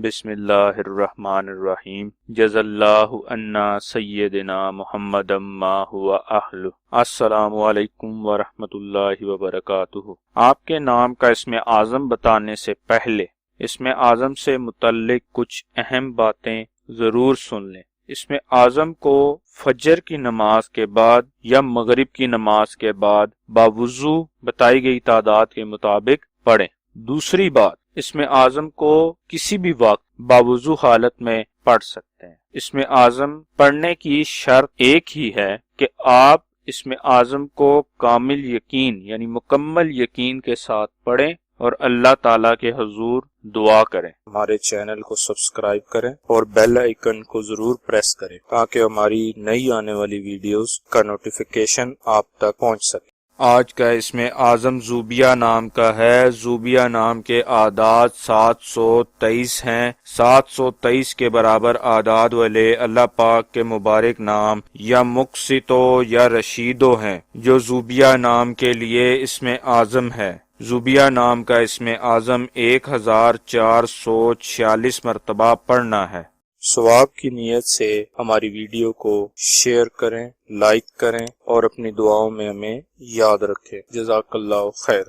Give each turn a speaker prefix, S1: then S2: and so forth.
S1: بسم اللہ الرحمن الرحیم جز اللہ عنا سیدنا محمد ما ہوا اہل۔ السلام علیکم ورحمۃ اللہ وبرکاتہ۔ آپ کے نام کا اسم اعظم بتانے سے پہلے اسم اعظم سے متعلق کچھ اہم باتیں ضرور سن لیں۔ اسم اعظم کو فجر کی نماز کے بعد یا مغرب کی نماز کے بعد باوضو بتائی گئی تعداد کے مطابق پڑھیں۔ دوسری بات، اسم اعظم کو کسی بھی وقت باوضو حالت میں پڑھ سکتے ہیں۔ اسم اعظم پڑھنے کی شرط ایک ہی ہے کہ آپ اسم اعظم کو کامل یقین یعنی مکمل یقین کے ساتھ پڑھیں اور اللہ تعالیٰ کے حضور دعا کریں۔ ہمارے چینل کو سبسکرائب کریں اور بیل آئیکن کو ضرور پریس کریں تاکہ ہماری نئی آنے والی ویڈیوز کا نوٹیفیکیشن آپ تک پہنچ سکے۔ آج کا اسم اعظم زوبیہ نام کا ہے۔ زوبیہ نام کے اعداد 723 ہیں۔ 723 کے برابر اعداد والے اللہ پاک کے مبارک نام یا مقسطو یا رشیدو ہیں جو زوبیہ نام کے لیے اسم اعظم ہے۔ زوبیہ نام کا اسم اعظم 1446 مرتبہ پڑھنا ہے۔ ثواب کی نیت سے ہماری ویڈیو کو شیئر کریں، لائک کریں اور اپنی دعاؤں میں ہمیں یاد رکھیں۔ جزاک اللہ خیر۔